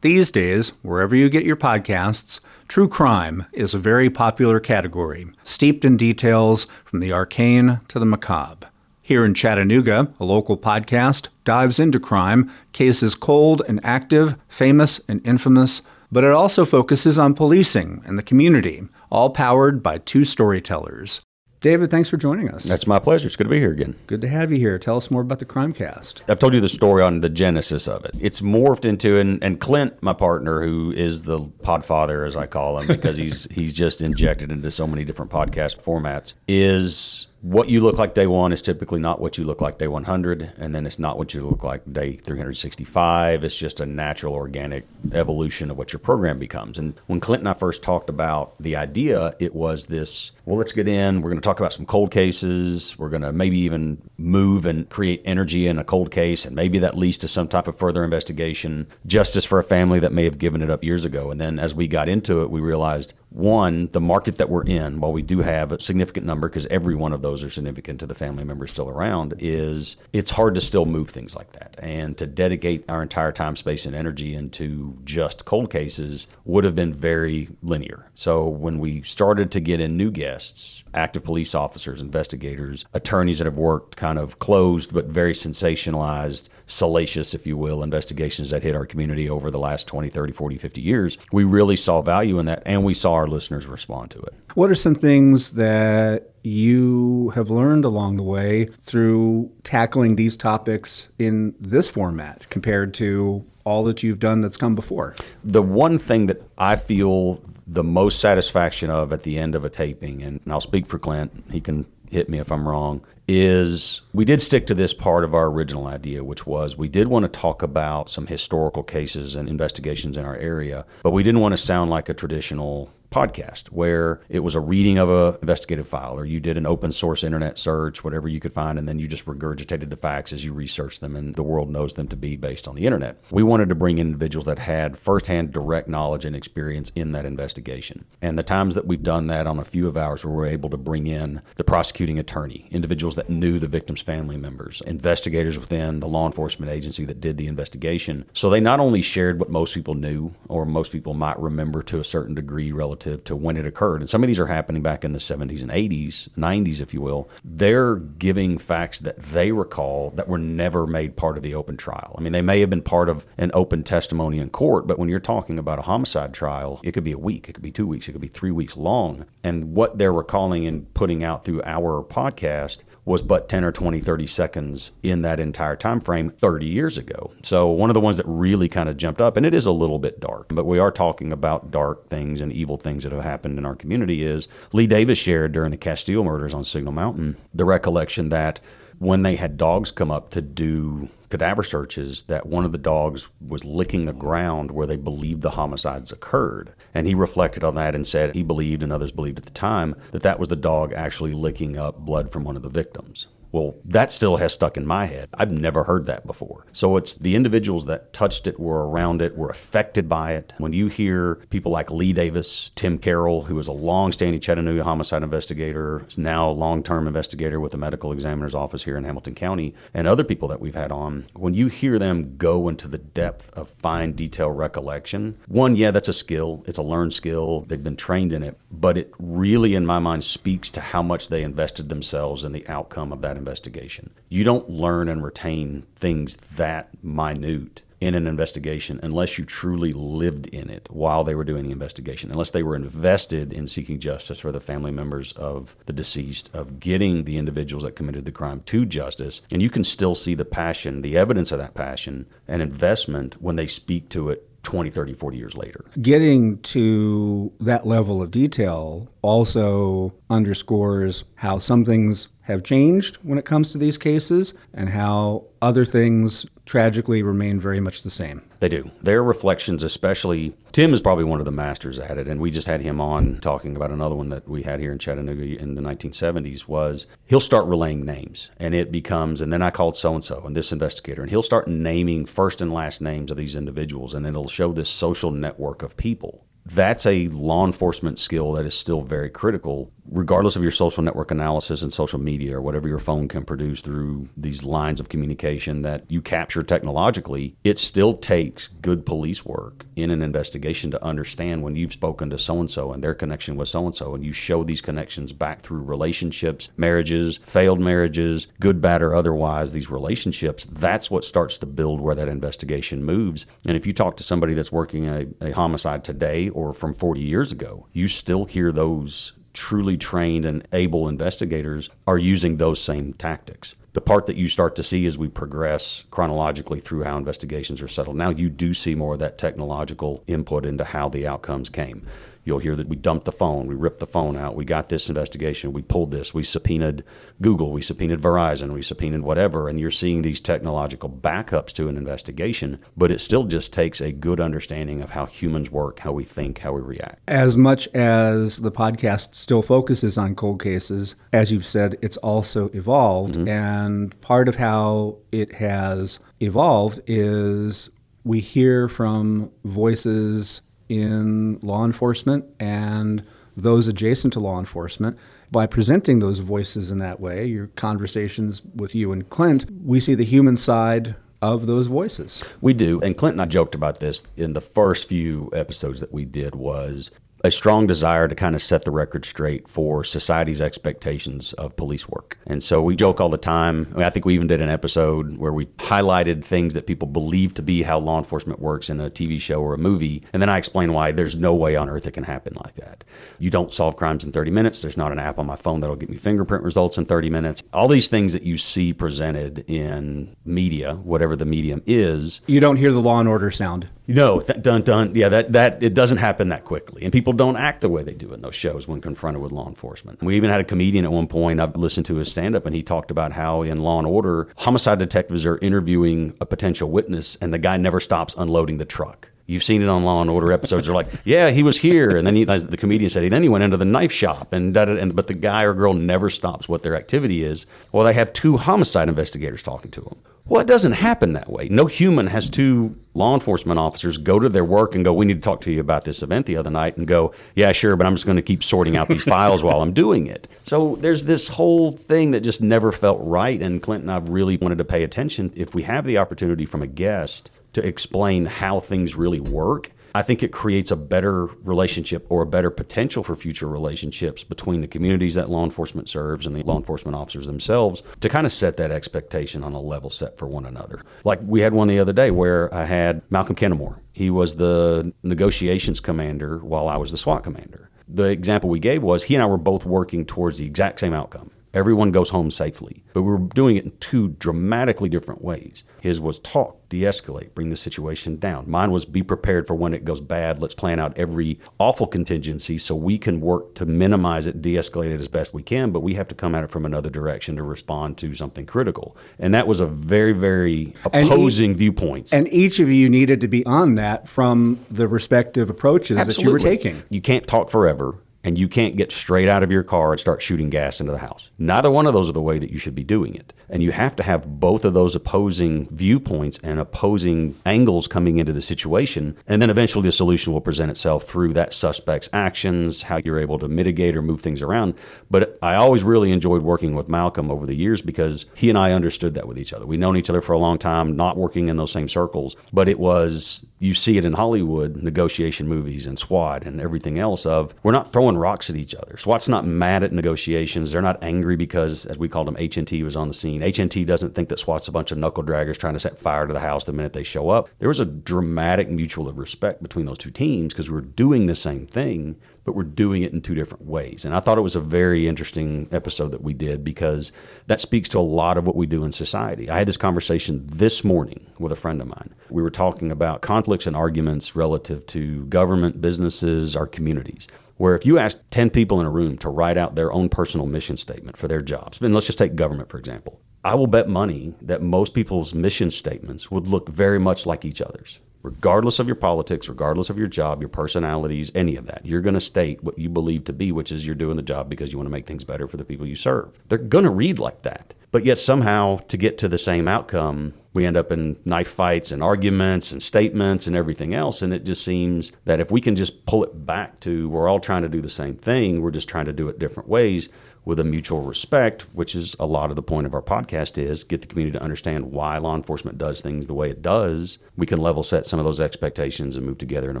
These days, wherever you get your podcasts, true crime is a very popular category, steeped in details from the arcane to the macabre. Here in Chattanooga, a local podcast dives into crime, cases cold and active, famous and infamous, but it also focuses on policing and the community, all powered by two storytellers. David, thanks for joining us. That's my pleasure. It's good to be here again. Good to have you here. Tell us more about the CrimeCast. I've told you the story on the genesis of it. It's morphed into, and Clint, my partner, who is the podfather, as I call him, because he's just injected into so many different podcast formats, is what you look like day one is typically not what you look like day 100, and then it's not what you look like day 365. It's just a natural, organic evolution of what your program becomes. And when Clint and I first talked about the idea, it was this, well, let's get in. We're going to talk about some cold cases. We're going to maybe even move and create energy in a cold case, and maybe that leads to some type of further investigation, justice for a family that may have given it up years ago. And then as we got into it, we realized, one, the market that we're in, while we do have a significant number, because every one of those are significant to the family members still around, is it's hard to still move things like that. And to dedicate our entire time, space, and energy into just cold cases would have been very linear. So when we started to get in new guests, active police officers, investigators, attorneys that have worked kind of closed but very sensationalized, salacious, if you will, investigations that hit our community over the last 20, 30, 40, 50 years, we really saw value in that, and we saw our listeners respond to it. What are some things that you have learned along the way through tackling these topics in this format compared to all that you've done that's come before? The one thing that I feel the most satisfaction of at the end of a taping, and I'll speak for Clint, he can hit me if I'm wrong, is we did stick to this part of our original idea, which was we did want to talk about some historical cases and investigations in our area, but we didn't want to sound like a traditional podcast where it was a reading of a investigative file, or you did an open source internet search, whatever you could find, and then you just regurgitated the facts as you researched them, and the world knows them to be based on the internet. We wanted to bring in individuals that had firsthand direct knowledge and experience in that investigation. And the times that we've done that on a few of ours, we were able to bring in the prosecuting attorney, individuals that knew the victim's family members, investigators within the law enforcement agency that did the investigation. So they not only shared what most people knew, or most people might remember to a certain degree relative to when it occurred. And some of these are happening back in the 70s and 80s, 90s, if you will. They're giving facts that they recall that were never made part of the open trial. I mean, they may have been part of an open testimony in court, but when you're talking about a homicide trial, it could be a week, it could be 2 weeks, it could be 3 weeks long. And what they're recalling and putting out through our podcast was but 10 or 20, 30 seconds in that entire time frame 30 years ago. So one of the ones that really kind of jumped up, and it is a little bit dark, but we are talking about dark things and evil things that have happened in our community, is Lee Davis shared during the Castile murders on Signal Mountain the recollection that when they had dogs come up to do cadaver searches, that one of the dogs was licking the ground where they believed the homicides occurred. And he reflected on that and said he believed, and others believed at the time, that that was the dog actually licking up blood from one of the victims. Well, that still has stuck in my head. I've never heard that before. So it's the individuals that touched it, were around it, were affected by it. When you hear people like Lee Davis, Tim Carroll, who was a long-standing Chattanooga homicide investigator, is now a long-term investigator with the medical examiner's office here in Hamilton County, and other people that we've had on, when you hear them go into the depth of fine detail recollection, one, yeah, that's a skill. It's a learned skill. They've been trained in it. But it really, in my mind, speaks to how much they invested themselves in the outcome of that investigation. You don't learn and retain things that minute in an investigation unless you truly lived in it while they were doing the investigation, unless they were invested in seeking justice for the family members of the deceased, of getting the individuals that committed the crime to justice. And you can still see the passion, the evidence of that passion and investment when they speak to it 20, 30, 40 years later. Getting to that level of detail also underscores how some things have changed when it comes to these cases and how other things tragically remain very much the same. They do. Their reflections, especially, Tim is probably one of the masters at it, and we just had him on talking about another one that we had here in Chattanooga in the 1970s, was he'll start relaying names, and it becomes, and then I called so-and-so and this investigator, and he'll start naming first and last names of these individuals, and it'll show this social network of people. That's a law enforcement skill that is still very critical regardless of your social network analysis and social media or whatever your phone can produce through these lines of communication that you capture technologically, it still takes good police work in an investigation to understand when you've spoken to so-and-so and their connection with so-and-so, and you show these connections back through relationships, marriages, failed marriages, good, bad, or otherwise, these relationships, that's what starts to build where that investigation moves. And if you talk to somebody that's working a homicide today or from 40 years ago, you still hear those truly trained and able investigators are using those same tactics. The part that you start to see as we progress chronologically through how investigations are settled, now you do see more of that technological input into how the outcomes came. You'll hear that we dumped the phone, we ripped the phone out, we got this investigation, we pulled this, we subpoenaed Google, we subpoenaed Verizon, we subpoenaed whatever, and you're seeing these technological backups to an investigation, but it still just takes a good understanding of how humans work, how we think, how we react. As much as the podcast still focuses on cold cases, as you've said, it's also evolved, and part of how it has evolved is we hear from voices in law enforcement and those adjacent to law enforcement. By presenting those voices in that way, your conversations with you and Clint, we see the human side of those voices. We do. And Clint and I joked about this in the first few episodes that we did, was a strong desire to kind of set the record straight for society's expectations of police work. And so we joke all the time. I think we even did an episode where we highlighted things that people believe to be how law enforcement works in a TV show or a movie. And then I explain why there's no way on earth it can happen like that. You don't solve crimes in 30 minutes. There's not an app on my phone that'll get me fingerprint results in 30 minutes. All these things that you see presented in media, whatever the medium is. You don't hear the Law and Order sound. No, dun dun. Yeah, that it doesn't happen that quickly, and people don't act the way they do in those shows when confronted with law enforcement. We even had a comedian at one point. I've listened to his stand-up, and he talked about how in Law and Order, homicide detectives are interviewing a potential witness, and the guy never stops unloading the truck. You've seen it on Law and Order episodes. They're like, yeah, he was here, and then as the comedian said, then he went into the knife shop, but the guy or girl never stops what their activity is. Well, they have two homicide investigators talking to them. Well, it doesn't happen that way. No human has two law enforcement officers go to their work and go, we need to talk to you about this event the other night, and go, yeah, sure, but I'm just going to keep sorting out these files while I'm doing it. So there's this whole thing that just never felt right, and Clint and I really wanted to pay attention. If we have the opportunity from a guest to explain how things really work, I think it creates a better relationship or a better potential for future relationships between the communities that law enforcement serves and the law enforcement officers themselves to kind of set that expectation on a level set for one another. Like we had one the other day where I had Malcolm Kennemore. He was the negotiations commander while I was the SWAT commander. The example we gave was he and I were both working towards the exact same outcome. Everyone goes home safely, but we were doing it in two dramatically different ways. His was talk, de-escalate, bring the situation down. Mine was be prepared for when it goes bad. Let's plan out every awful contingency so we can work to minimize it, de-escalate it as best we can, but we have to come at it from another direction to respond to something critical. And that was a very, very opposing viewpoints. And each of you needed to be on that from the respective approaches that you were taking. You can't talk forever. And you can't get straight out of your car and start shooting gas into the house. Neither one of those are the way that you should be doing it. And you have to have both of those opposing viewpoints and opposing angles coming into the situation. And then eventually the solution will present itself through that suspect's actions, how you're able to mitigate or move things around. But I always really enjoyed working with Malcolm over the years because he and I understood that with each other. We've known each other for a long time, not working in those same circles. But it was, you see it in Hollywood, negotiation movies and SWAT and everything else of, we're not throwing rocks at each other. SWAT's not mad at negotiations. They're not angry because, as we called them, H&T was on the scene. H&T doesn't think that SWAT's a bunch of knuckle draggers trying to set fire to the house the minute they show up. There was a dramatic mutual respect between those two teams because we were doing the same thing, but we're doing it in two different ways. And I thought it was a very interesting episode that we did because that speaks to a lot of what we do in society. I had this conversation this morning with a friend of mine. We were talking about conflicts and arguments relative to government, businesses, our communities, where if you ask 10 people in a room to write out their own personal mission statement for their jobs, and let's just take government, for example, I will bet money that most people's mission statements would look very much like each other's, regardless of your politics, regardless of your job, your personalities, any of that. You're going to state what you believe to be, which is you're doing the job because you want to make things better for the people you serve. They're going to read like that. But yet somehow to get to the same outcome, we end up in knife fights and arguments and statements and everything else. And it just seems that if we can just pull it back to we're all trying to do the same thing, we're just trying to do it different ways with a mutual respect, which is a lot of the point of our podcast is get the community to understand why law enforcement does things the way it does. We can level set some of those expectations and move together in a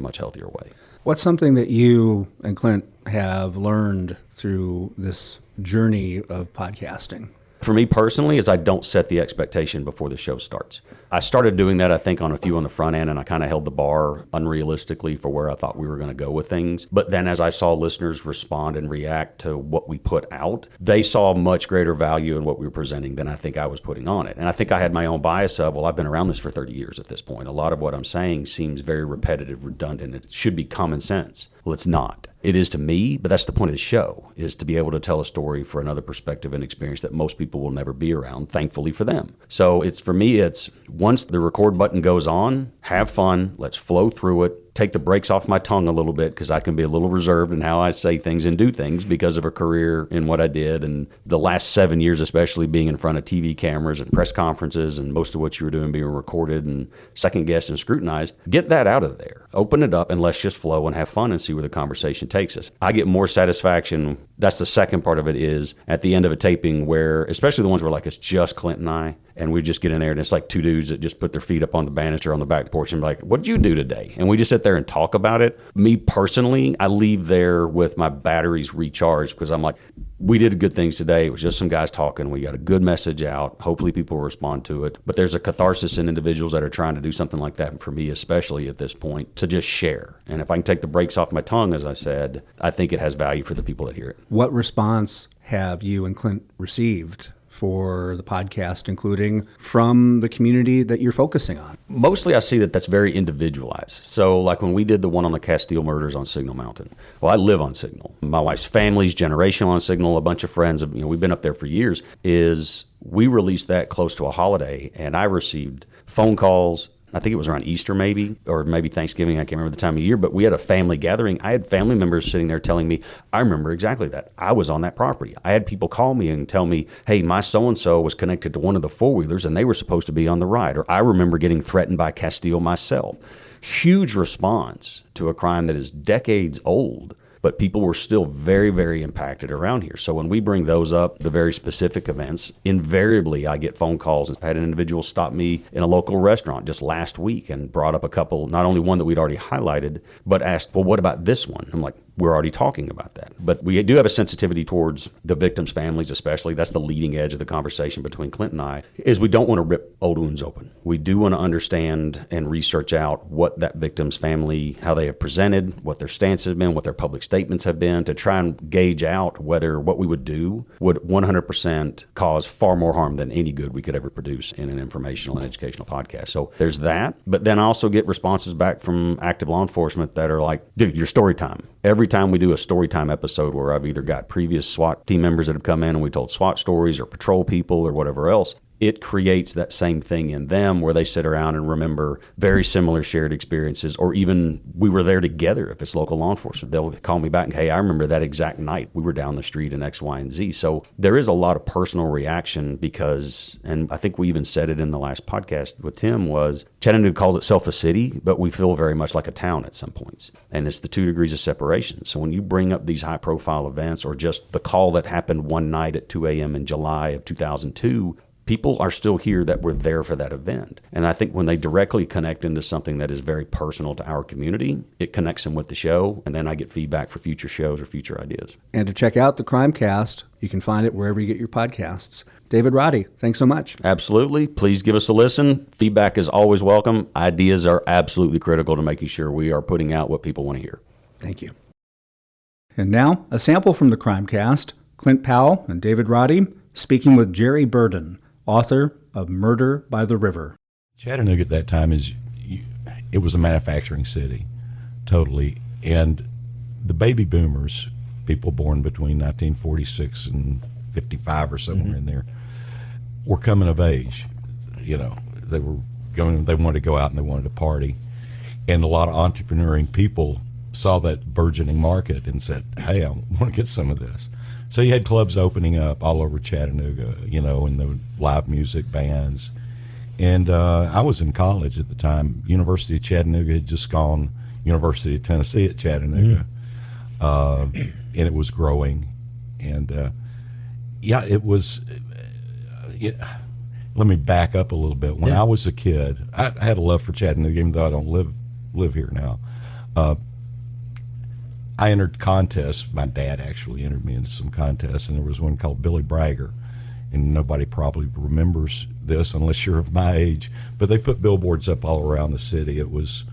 much healthier way. What's something that you and Clint have learned through this journey of podcasting? For me personally, is I don't set the expectation before the show starts. I started doing that, I think, on a few on the front end, and I kind of held the bar unrealistically for where I thought we were going to go with things. But then as I saw listeners respond and react to what we put out, they saw much greater value in what we were presenting than I think I was putting on it. And I think I had my own bias of, well, I've been around this for 30 years at this point. A lot of what I'm saying seems very repetitive, redundant. It should be common sense. Well, it's not. It is to me, but that's the point of the show, is to be able to tell a story for another perspective and experience that most people will never be around, thankfully for them. So it's for me, it's once the record button goes on, have fun, let's flow through it, take the brakes off my tongue a little bit because I can be a little reserved in how I say things and do things because of a career in what I did and the last 7 years especially being in front of TV cameras and press conferences and most of what you were doing being recorded and second guessed and scrutinized. Get that out of there. Open it up and let's just flow and have fun and see where the conversation takes us. I get more satisfaction. That's the second part of it is at the end of a taping where, especially the ones where like it's just Clint and I, and we just get in there and it's like two dudes that just put their feet up on the banister on the back porch and be like, what'd you do today? And we just sit there and talk about it. Me personally, I leave there with my batteries recharged because I'm like, we did good things today. It was just some guys talking. We got a good message out. Hopefully people will respond to it. But there's a catharsis in individuals that are trying to do something like that. And for me, especially at this point, to just share. And if I can take the brakes off my tongue, as I said, I think it has value for the people that hear it. What response have you and Clint received for the podcast, including from the community that you're focusing on? Mostly I see that that's very individualized. So like when we did the one on the Castile murders on Signal Mountain, well, I live on Signal. My wife's family's generational on Signal, a bunch of friends, we've been up there for years, is we released that close to a holiday and I received phone calls. I think it was around Easter maybe, or maybe Thanksgiving. I can't remember the time of year, but we had a family gathering. I had family members sitting there telling me, I remember exactly that. I was on that property. I had people call me and tell me, hey, my so-and-so was connected to one of the four-wheelers and they were supposed to be on the ride. Or I remember getting threatened by Castile myself. Huge response to a crime that is decades old. But people were still very, very impacted around here. So when we bring those up, the very specific events, invariably I get phone calls. I had an individual stop me in a local restaurant just last week and brought up a couple, not only one that we'd already highlighted, but asked, well, what about this one? I'm like, we're already talking about that. But we do have a sensitivity towards the victims' families especially. That's the leading edge of the conversation between Clint and I, is we don't want to rip old wounds open. We do want to understand and research out what that victim's family, how they have presented, what their stance has been, what their public statements have been, to try and gauge out whether what we would do would 100% cause far more harm than any good we could ever produce in an informational and educational podcast. So there's that. But then I also get responses back from active law enforcement that are like, dude, your story time. Every time we do a story time episode where I've either got previous SWAT team members that have come in and we told SWAT stories or patrol people or whatever else, it creates that same thing in them where they sit around and remember very similar shared experiences, or even we were there together. If it's local law enforcement, they'll call me back and, hey, I remember that exact night we were down the street in X, Y, and Z. So there is a lot of personal reaction because, and I think we even said it in the last podcast with Tim, was Chattanooga calls itself a city, but we feel very much like a town at some points. And it's the 2 degrees of separation. So when you bring up these high profile events or just the call that happened one night at 2 a.m. in July of 2002, people are still here that were there for that event. And I think when they directly connect into something that is very personal to our community, it connects them with the show, and then I get feedback for future shows or future ideas. And to check out the CrimeCast, you can find it wherever you get your podcasts. David Roddy, thanks so much. Absolutely. Please give us a listen. Feedback is always welcome. Ideas are absolutely critical to making sure we are putting out what people want to hear. Thank you. And now, a sample from the CrimeCast, Clint Powell and David Roddy speaking with Jerry Burden, author of Murder by the River. Chattanooga at that time it was a manufacturing city, totally. And the baby boomers, people born between 1946 and 55 or somewhere in there, were coming of age. They wanted to go out and they wanted to party. And a lot of entrepreneuring people saw that burgeoning market and said, hey, I want to get some of this. So you had clubs opening up all over Chattanooga, and the live music bands. And I was in college at the time. University of Chattanooga had just gone University of Tennessee at Chattanooga. And it was growing. And, it was... let me back up a little bit. When I was a kid, I had a love for Chattanooga, even though I don't live here now. I entered contests. My dad actually entered me into some contests, and there was one called Billy Bragger. And nobody probably remembers this unless you're of my age, but they put billboards up all around the city. It was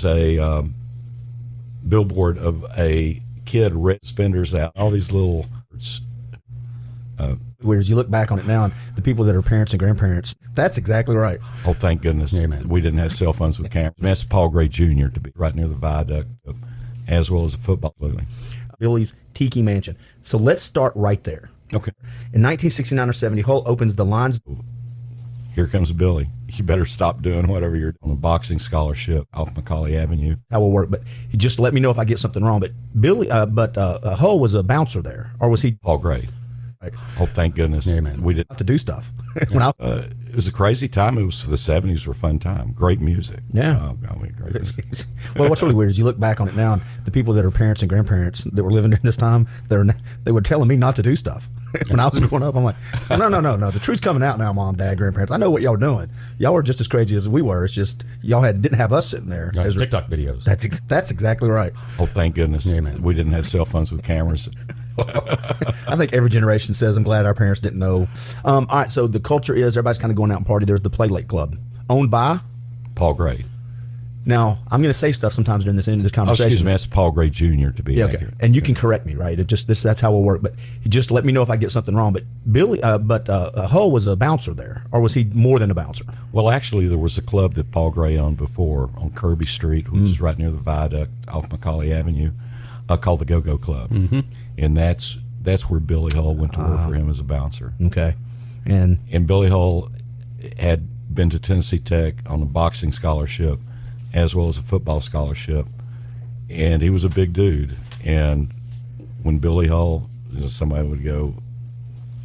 a billboard of a kid red suspenders out, all these little Whereas you look back on it now, and the people that are parents and grandparents, that's exactly right. Oh, thank goodness. Yeah, man. We didn't have cell phones with cameras. That's Paul Gray Jr. to be right near the viaduct, as well as a football building. Billy's Tiki Mansion. So let's start right there. Okay. In 1969 or 70, Hull opens the lines. Here comes Billy. You better stop doing whatever you're doing. On a boxing scholarship off Macaulay Avenue. That will work, but just let me know if I get something wrong. But Hull was a bouncer there, or was he? Paul Gray. Right. Oh, thank goodness. Yeah, man. We didn't have to do stuff. It was a crazy time. It was the 70s were a fun time. Great music. Yeah. Great music. Well, what's really weird is you look back on it now, and the people that are parents and grandparents that were living during this time, they were telling me not to do stuff. When I was growing up, I'm like, no. The truth's coming out now, Mom, Dad, grandparents. I know what y'all were doing. Y'all were just as crazy as we were. It's just y'all didn't have us sitting there. As TikTok videos. That's exactly right. Oh, thank goodness. Yeah, man. We didn't have cell phones with cameras. I think every generation says, I'm glad our parents didn't know. All right, so the culture is everybody's kind of going out and party. There's the Play Lake Club, owned by Paul Gray. Now, I'm going to say stuff sometimes during this end of this conversation. Excuse me, that's Paul Gray Jr. to be okay. accurate. And you can correct me, right? That's how we'll work. But just let me know if I get something wrong. But Hull was a bouncer there, or was he more than a bouncer? Well, actually, there was a club that Paul Gray owned before on Kirby Street, which is right near the viaduct off Macaulay Avenue, called the Go-Go Club. Mm-hmm. And that's where Billy Hull went to work for him as a bouncer. Okay. And Billy Hull had been to Tennessee Tech on a boxing scholarship as well as a football scholarship, and he was a big dude. And when Billy Hull, somebody would go,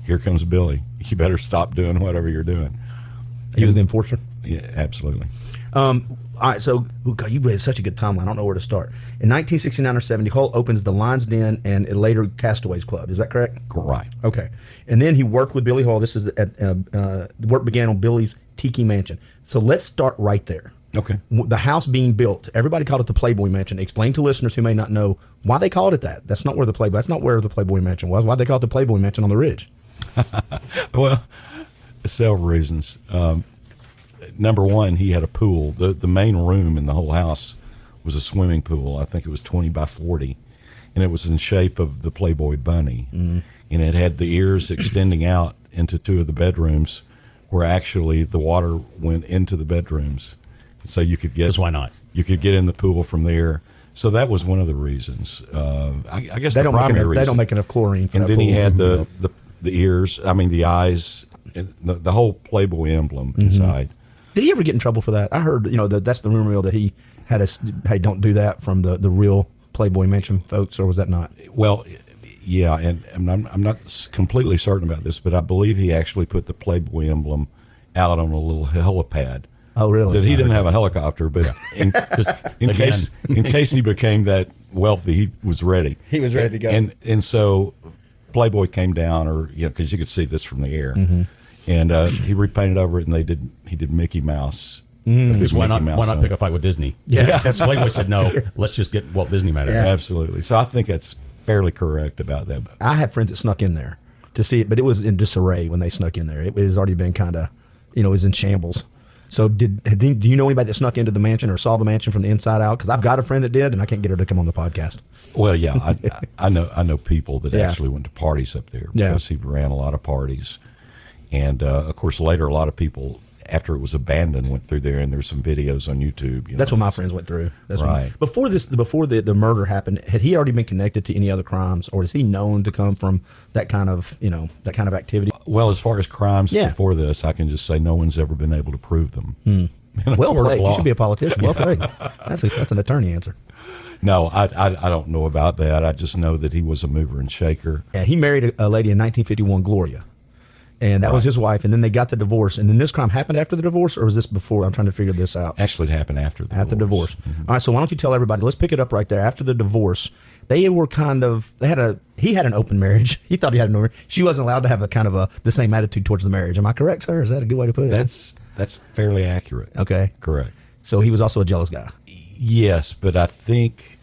here comes Billy, you better stop doing whatever you're doing. He was the enforcer? Yeah, absolutely. All right, so God, you read such a good timeline. I don't know where to start. In 1969 or 70, Hull opens the Lions Den and later Castaways Club. Is that correct? Right. Okay. And then he worked with Billy Hull. This is the work began on Billy's Tiki Mansion. So let's start right there. Okay. The house being built, everybody called it the Playboy Mansion. Explain to listeners who may not know why they called it that. That's not where the Playboy Mansion was. Why'd they call it the Playboy Mansion on the Ridge? Well, several reasons. Number one, he had a pool. The main room in the whole house was a swimming pool. I think it was 20 by 40, and it was in shape of the Playboy bunny. Mm-hmm. And it had the ears extending out into two of the bedrooms, where actually the water went into the bedrooms. So you could get. Because why not? You could get in the pool from there. So that was one of the reasons. I guess they the primary reason. They don't make enough chlorine for and that then pool. he had the ears. I mean the eyes, and the whole Playboy emblem inside. Did he ever get in trouble for that? I heard that's the rumor mill that he had hey, don't do that from the real Playboy Mansion folks, or was that not? Well, yeah, and I'm not completely certain about this, but I believe he actually put the Playboy emblem out on a little helipad. Oh, really? That he didn't have a helicopter, but in case he became that wealthy, he was ready. He was ready to go. And so Playboy came down, because you could see this from the air, and he repainted over it, and he did Mickey Mouse. Because why not pick a fight with Disney? Yeah. Playboy said no. Let's just get Walt Disney mad at it. Absolutely. So I think that's fairly correct about that. I had friends that snuck in there to see it, but it was in disarray when they snuck in there. It has already been kind of, it was in shambles. So do you know anybody that snuck into the mansion or saw the mansion from the inside out? Because I've got a friend that did, and I can't get her to come on the podcast. Well, yeah, I know people that actually went to parties up there because he ran a lot of parties, and of course later a lot of people after it was abandoned went through there, and there's some videos on YouTube. That's what my friends went through. That's right. Before the murder happened, had he already been connected to any other crimes, or is he known to come from that kind of activity? Well, as far as crimes before this, I can just say no one's ever been able to prove them. Well court of played. You law. should be a politician. Well played. That's an attorney answer. No, I don't know about that. I just know that he was a mover and shaker. Yeah, he married a lady in 1951, Gloria. And that was his wife. And then they got the divorce. And then this crime happened after the divorce, or was this before? I'm trying to figure this out. Actually, it happened after the divorce. Mm-hmm. All right, so why don't you tell everybody? Let's pick it up right there. After the divorce, he had an open marriage. He thought he had an open marriage. She wasn't allowed to have the same attitude towards the marriage. Am I correct, sir? Is that a good way to put it? That's fairly accurate. Okay. Correct. So he was also a jealous guy. Yes, but I think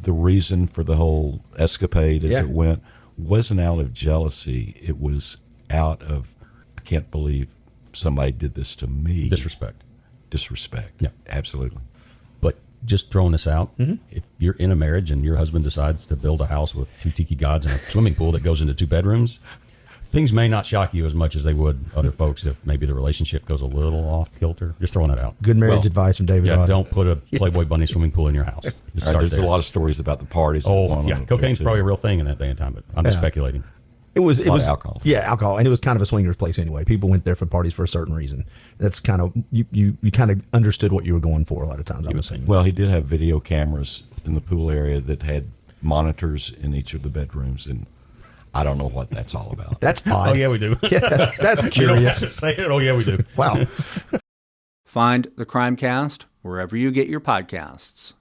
the reason for the whole escapade as it went wasn't out of jealousy. It was out of, I can't believe somebody did this to me. Disrespect. Yeah, absolutely. But just throwing this out, if you're in a marriage and your husband decides to build a house with 2 tiki gods and a swimming pool that goes into 2 bedrooms, things may not shock you as much as they would other folks if maybe the relationship goes a little off kilter. Just throwing it out. Good marriage advice from David Roddy. Don't put a Playboy Bunny swimming pool in your house. Just start There's there. a lot of stories about the parties. Oh, yeah. Cocaine's probably a real thing in that day and time, but I'm just speculating. It was alcohol. Yeah, alcohol, and it was kind of a swingers place anyway. People went there for parties for a certain reason. That's kind of you kind of understood what you were going for a lot of times. I was saying. Well, he did have video cameras in the pool area that had monitors in each of the bedrooms, and I don't know what that's all about. That's odd. Oh, yeah, we do. Yeah, that's You don't curious. have to say it. Oh, yeah, we do. Wow. Find the CrimeCast wherever you get your podcasts.